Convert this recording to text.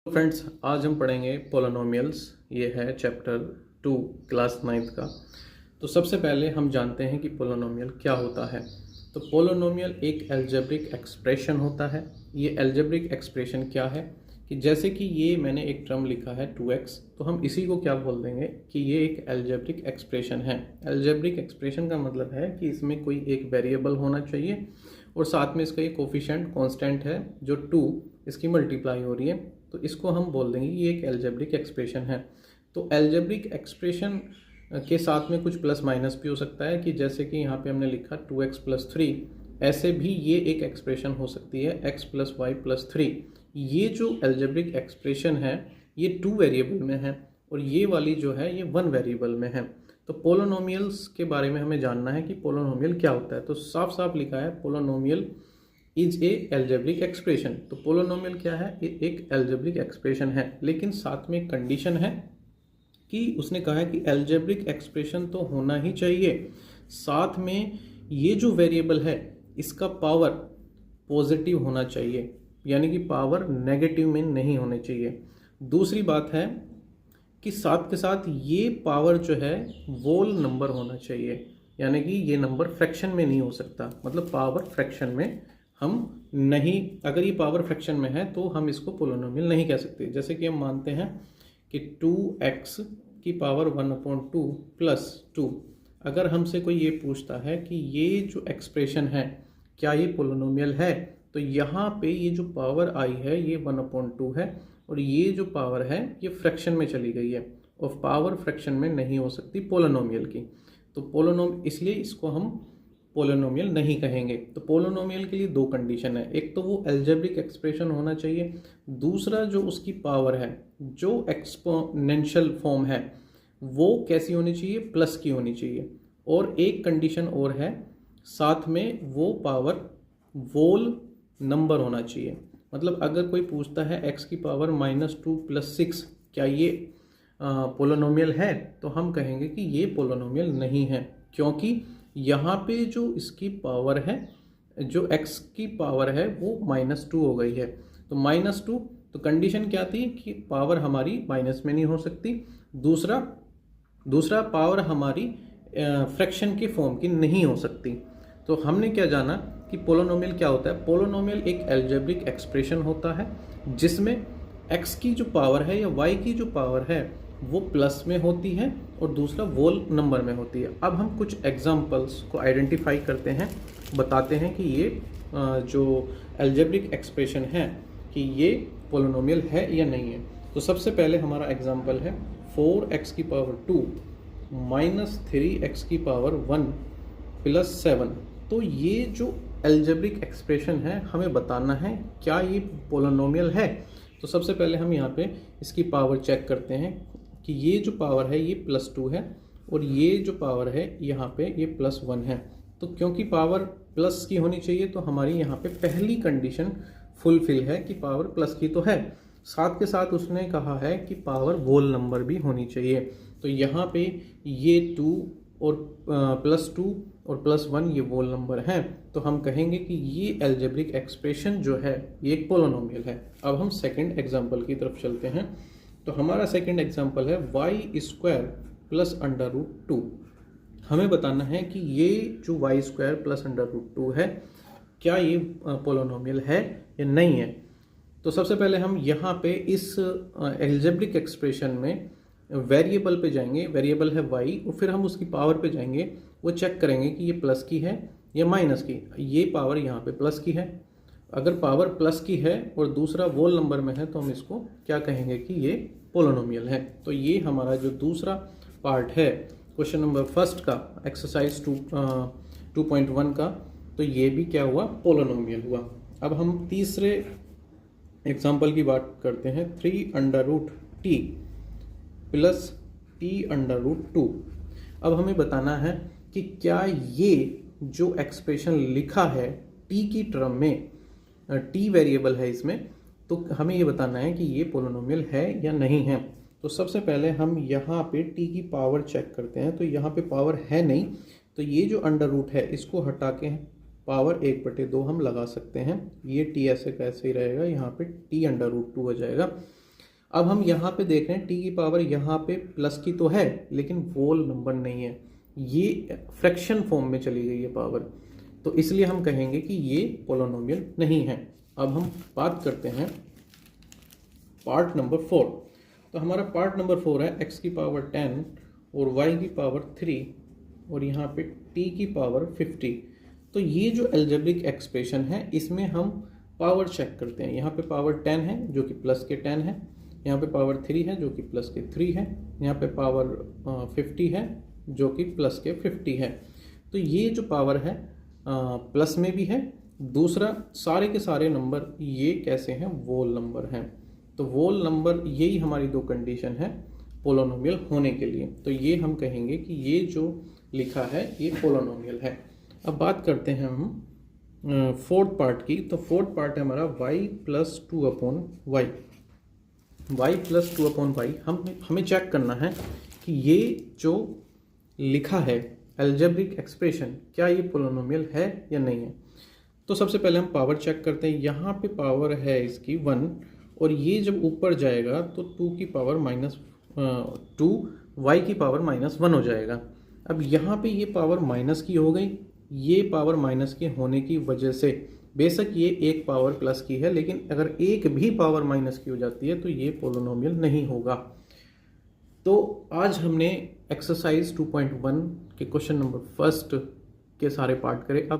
Friends, आज हम पढ़ेंगे पोलिनोमियल्स। ये है चैप्टर 2 क्लास 9th का। तो सबसे पहले हम जानते हैं कि पोलिनोमियल क्या होता है। तो पोलिनोमियल एक अलजेब्रिक एक्सप्रेशन होता है। ये अलजेब्रिक एक्सप्रेशन क्या है कि जैसे कि ये मैंने एक टर्म लिखा है 2x, तो हम इसी को क्या बोल देंगे कि ये एक अलजेब्रिक एक्सप्रेशन है। अलजेब्रिक एक्सप्रेशन का मतलब है कि इसमें कोई एक वेरिएबल होना चाहिए और साथ में इसका ये कोफिशिएंट कांस्टेंट है जो 2 इसकी मल्टीप्लाई हो रही है, तो इसको हम बोल देंगे ये एक अलजेब्रिक एक्सप्रेशन है। तो अलजेब्रिक एक्सप्रेशन के साथ में कुछ प्लस माइनस भी हो सकता है कि जैसे कि यहाँ पे हमने लिखा 2x + 3, ऐसे भी ये एक एक्सप्रेशन हो सकती है x + y + 3। ये जो अलजेब्रिक एक्सप्रेशन है ये 2 वेरिएबल में है और ये वाली जो है ये 1 वेरिएबल में है। तो पोलिनोमियल्स के बारे में हमें जानना है कि पोलिनोमियल क्या होता है। तो साफ साफ लिखा है polynomial is a algebraic expression. तो पोलिनोमियल क्या है? ये एक अलजेब्रिक एक्सप्रेशन है, लेकिन साथ में कंडीशन है कि उसने कहा है कि अलजेब्रिक एक्सप्रेशन तो होना ही चाहिए, साथ में ये जो वेरिएबल है इसका पावर पॉजिटिव होना चाहिए, यानी कि पावर नेगेटिव में नहीं होनी चाहिए। दूसरी बात है कि साथ के साथ ये पावर जो है वोल नंबर होना चाहिए, यानी कि ये नंबर फ्रैक्शन में नहीं हो सकता। मतलब पावर फ्रैक्शन में हम नहीं, अगर ये पावर फ्रैक्शन में है तो हम इसको पोलिनोमियल नहीं कह सकते। जैसे कि हम मानते हैं कि 2x की पावर 1/2 + 2। अगर हमसे कोई ये पूछता है कि ये जो एक्सप्रेशन है क्या ये पोलिनोमियल है, तो यहाँ पे ये जो पावर आई है ये 1/2 है और ये जो पावर है ये फ्रैक्शन में चली गई है और पावर फ्रैक्शन में नहीं हो सकती पोलिनोमियल की। तो इसलिए इसको हम पोलिनोमियल नहीं कहेंगे। तो पोलिनोमियल के लिए 2 कंडीशन है, एक तो वो अलजेब्रिक एक्सप्रेशन होना चाहिए, दूसरा जो उसकी पावर है जो एक्सपोनेंशियल फॉर्म है वो कैसी होनी चाहिए? प्लस की होनी चाहिए। और एक कंडीशन और है, साथ में वो पावर वोल नंबर होना चाहिए। मतलब अगर कोई पूछता है x की पावर -2 + 6 क्या ये पोलिनोमियल है, तो हम कहेंगे कि ये पोलिनोमियल नहीं है, क्योंकि यहाँ पे जो इसकी पावर है, जो x की पावर है वो -2 हो गई है। तो -2, तो कंडीशन क्या थी कि पावर हमारी माइनस में नहीं हो सकती। दूसरा पावर हमारी फ्रैक्शन के फॉर्म की नहीं हो सकती। तो हमने क्या जाना कि पोलिनोमियल क्या होता है। पोलिनोमियल एक अलजेब्रिक एक्सप्रेशन होता है जिसमें x की जो पावर है या y की जो पावर है वो प्लस में होती है और दूसरा वोल नंबर में होती है। अब हम कुछ एग्जांपल्स को आइडेंटिफाई करते हैं, बताते हैं कि ये जो अलजेब्रिक एक्सप्रेशन है कि ये पोलिनोमियल है या नहीं है। तो सबसे पहले हमारा एग्जांपल है 4x की पावर 2 - 3x की पावर 1 + 7। तो ये जो अलजेब्रिक एक्सप्रेशन है हमें बताना है क्या ये पोलिनोमियल है। तो सबसे पहले हम यहाँ पे इसकी पावर चेक करते हैं कि ये जो पावर है ये +2 है और ये जो पावर है यहाँ पे ये +1 है। तो क्योंकि पावर प्लस की होनी चाहिए तो हमारी यहाँ पे पहली कंडीशन फुलफिल है कि पावर प्लस की तो है। साथ के साथ उसने कहा है कि पावर वोल नंबर भी होनी चाहिए। तो यहाँ पे ये 2 और +2 और +1 ये वोल नंबर हैं, तो हम कहेंगे कि ये अलजेब्रिक एक्सप्रेशन जो है ये एक पोलिनोमियल है। अब हम सेकंड एग्जांपल की तरफ चलते हैं। तो हमारा सेकंड एग्जांपल है y² + √2। हमें बताना है कि ये जो y² + √2 है क्या ये पोलिनोमियल है या नहीं है। तो सबसे पहले हम यहाँ पे इस अलजेब्रिक एक्सप्रेशन में वेरिएबल पे जाएंगे, वेरिएबल है y, और फिर हम उसकी पावर पे जाएंगे, वो चेक करेंगे कि ये प्लस की है या माइनस की। ये पावर यहाँ पे प्लस की है, अगर पावर प्लस की है और दूसरा वोल नंबर में है तो हम इसको क्या कहेंगे कि ये पोलिनोमियल है। तो ये हमारा जो दूसरा पार्ट है क्वेश्चन नंबर फर्स्ट का, एक्सरसाइज 2.1 का, तो ये भी क्या हुआ? पोलिनोमियल हुआ। अब हम तीसरे एग्जाम्पल की बात करते हैं, 3√t + t√2। अब हमें बताना है कि क्या ये जो एक्सप्रेशन लिखा है t की टर्म में, t वेरिएबल है इसमें, तो हमें ये बताना है कि ये पोलिनोमियल है या नहीं है। तो सबसे पहले हम यहाँ पे t की पावर चेक करते हैं। तो यहाँ पे पावर है नहीं, तो ये जो √ है इसको हटा के पावर 1/2 हम लगा सकते हैं। ये t ऐसे कैसे ही रहेगा, यहाँ पे t √2 हो जाएगा। अब हम यहाँ पे देख रहे हैं टी की पावर यहाँ पे प्लस की तो है लेकिन होल नंबर नहीं है, ये फ्रैक्शन फॉर्म में चली गई है पावर, तो इसलिए हम कहेंगे कि ये पोलिनोमियल नहीं है। अब हम बात करते हैं पार्ट नंबर 4। तो हमारा पार्ट नंबर 4 है x की पावर 10 और y की पावर 3 और यहाँ पे t की पावर 50। तो ये जो अलजेब्रिक एक्सप्रेशन है इसमें हम पावर चेक करते हैं। यहाँ पे पावर 10 है जो कि प्लस के 10 है, यहाँ पे पावर 3 है जो कि प्लस के 3 है, यहाँ पे पावर 50 है जो कि प्लस के 50 है। तो ये जो पावर है प्लस में भी है। दूसरा, सारे के सारे नंबर ये कैसे हैं, वोल नंबर हैं। तो वोल नंबर, यही हमारी दो कंडीशन है पोलिनोमियल होने के लिए। तो ये हम कहेंगे कि ये जो लिखा है ये पोलिनोमियल है। अब बात करते हैं हम फोर्थ पार्ट की। तो फोर्थ पार्ट है हमारा y plus 2/y। y plus 2/y हमें चेक करना है कि ये जो लिखा है अलजेब्रिक एक्सप्रेशन, क्या ये पोलिनोमियल है या नहीं है। तो सबसे पहले हम पावर चेक करते हैं। यहाँ पे पावर है इसकी 1 और ये जब ऊपर जाएगा तो 2 की पावर -2 y की पावर -1 हो जाएगा। अब यहाँ पे ये पावर माइनस की हो गई, ये पावर माइनस के होने की वजह से बेशक ये एक पावर प्लस की है, लेकिन अगर एक भी पावर माइनस की हो जाती है तो ये पोलिनोमियल नहीं होगा। तो आज हमने एक्सरसाइज 2.1 के क्वेश्चन नंबर 1 के सारे पार्ट करे। अब